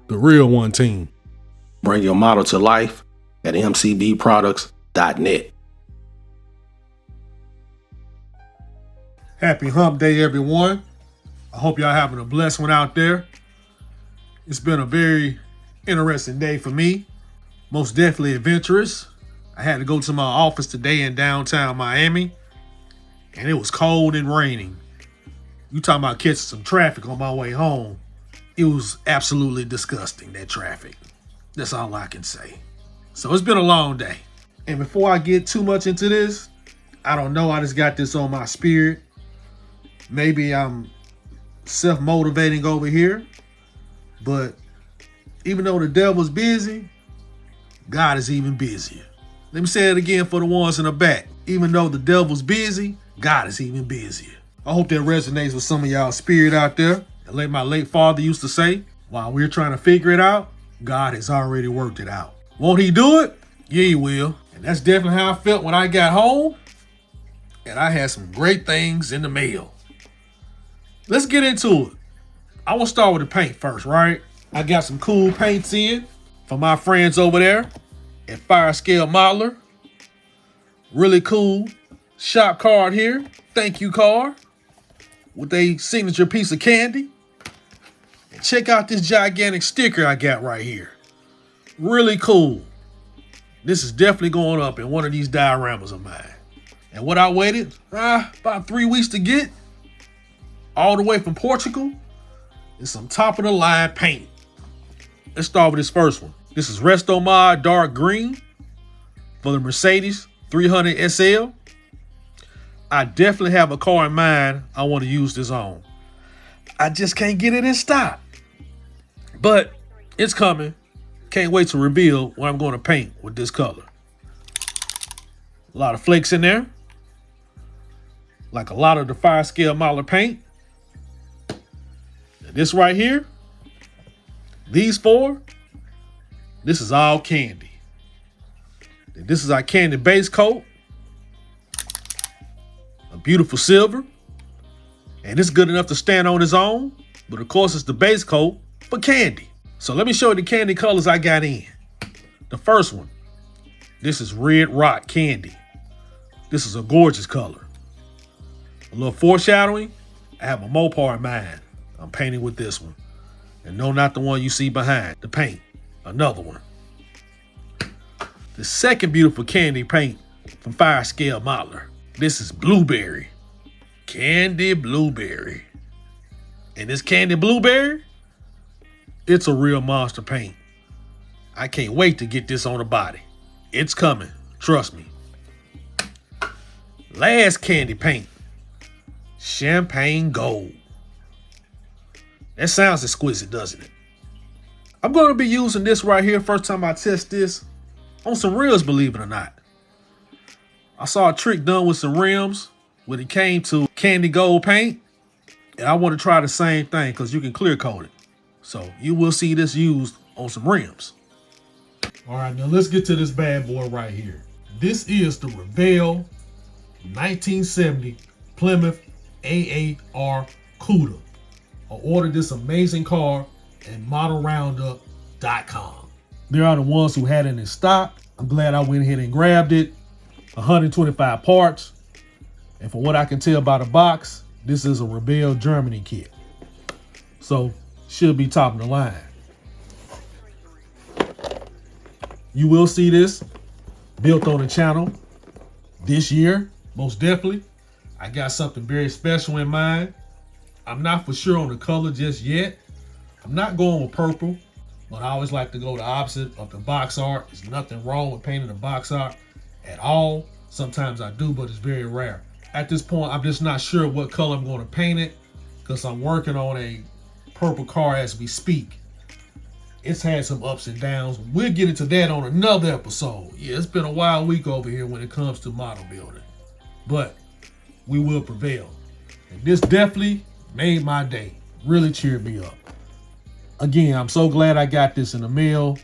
The Real One team. Bring your model to life at mcbproducts.net. Happy hump day, everyone. I hope y'all having a blessed one out there. It's been a very interesting day for me. Most definitely adventurous. I had to go to my office today in downtown Miami, and it was cold and raining. You talking about catching some traffic on my way home. It was absolutely disgusting, that traffic. That's all I can say. So it's been a long day. And before I get too much into this, I don't know, I just got this on my spirit. Maybe I'm self-motivating over here, but even though the devil's busy, God is even busier. Let me say it again for the ones in the back. Even though the devil's busy, God is even busier. I hope that resonates with some of y'all's spirit out there. And like my late father used to say, while we're trying to figure it out, God has already worked it out. Won't he do it? Yeah, he will. And that's definitely how I felt when I got home. And I had some great things in the mail. Let's get into it. I want to start with the paint first, right? I got some cool paints in from my friends over there at Fire Scale Modeler. Really cool shop card here. Thank you card with a signature piece of candy. And check out this gigantic sticker I got right here. Really cool. This is definitely going up in one of these dioramas of mine. And what I waited about 3 weeks to get, all the way from Portugal, is some top of the line paint. Let's start with this first one. This is Resto Mod Dark Green for the Mercedes 300 SL. I definitely have a car in mind I want to use this on. I just can't get it in stock. But it's coming. Can't wait to reveal what I'm going to paint with this color. A lot of flakes in there. Like a lot of the Fire Scale Modeler paint. And this right here, these four, this is all candy. And this is our candy base coat. A beautiful silver. And it's good enough to stand on its own. But of course, it's the base coat for candy. So let me show you the candy colors I got in. The first one, this is Red Rock Candy. This is a gorgeous color. A little foreshadowing, I have a Mopar in mind. I'm painting with this one. And no, not the one you see behind the paint. Another one. The second beautiful candy paint from Fire Scale Modeler. This is Blueberry. Candy Blueberry. And this Candy Blueberry, it's a real monster paint. I can't wait to get this on the body. It's coming. Trust me. Last candy paint. Champagne Gold. That sounds exquisite, doesn't it? I'm going to be using this right here first time I test this on some rims, believe it or not. I saw a trick done with some rims when it came to candy gold paint. And I want to try the same thing because you can clear coat it. So you will see this used on some rims. All right, now let's get to this bad boy right here. This is the Revell 1970 Plymouth AAR Cuda. I ordered this amazing car at modelroundup.com. They are the ones who had it in stock. I'm glad I went ahead and grabbed it. 125 parts. And from what I can tell by the box, this is a Revell Germany kit. So should be top of the line. You will see this built on the channel this year, most definitely. I got something very special in mind. I'm not for sure on the color just yet. I'm not going with purple, but I always like to go the opposite of the box art. There's nothing wrong with painting the box art at all. Sometimes I do, but it's very rare. At this point, I'm just not sure what color I'm going to paint it because I'm working on a purple car as we speak. It's had some ups and downs. We'll get into that on another episode. Yeah, it's been a wild week over here when it comes to model building, but we will prevail. And this definitely made my day. Really cheered me up. Again, I'm so glad I got this in the mail.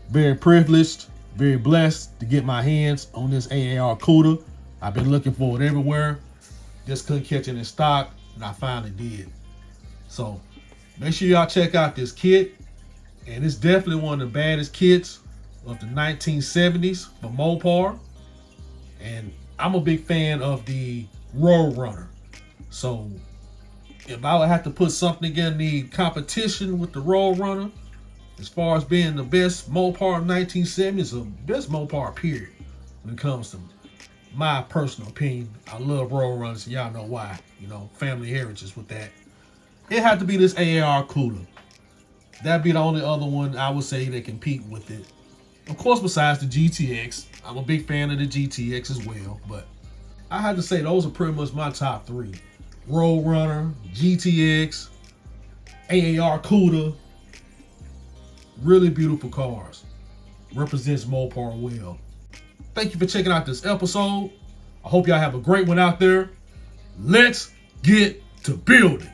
Very privileged, very blessed to get my hands on this AAR Cuda. I've been looking for it everywhere. Just couldn't catch it in stock, and I finally did. So make sure y'all check out this kit. And it's definitely one of the baddest kits of the 1970s for Mopar. And I'm a big fan of the Road Runner. So if I would have to put something in the competition with the Road Runner, as far as being the best Mopar of 1970s, the best Mopar period when it comes to my personal opinion. I love Road Runners, and y'all know why. You know, family heritage with that. It had to be this AAR cooler. That'd be the only other one I would say that compete with it. Of course, besides the GTX. I'm a big fan of the GTX as well, but I had to say those are pretty much my top three. Road Runner, GTX, AAR cooler. Really beautiful cars. Represents Mopar well. Thank you for checking out this episode. I hope y'all have a great one out there. Let's get to building.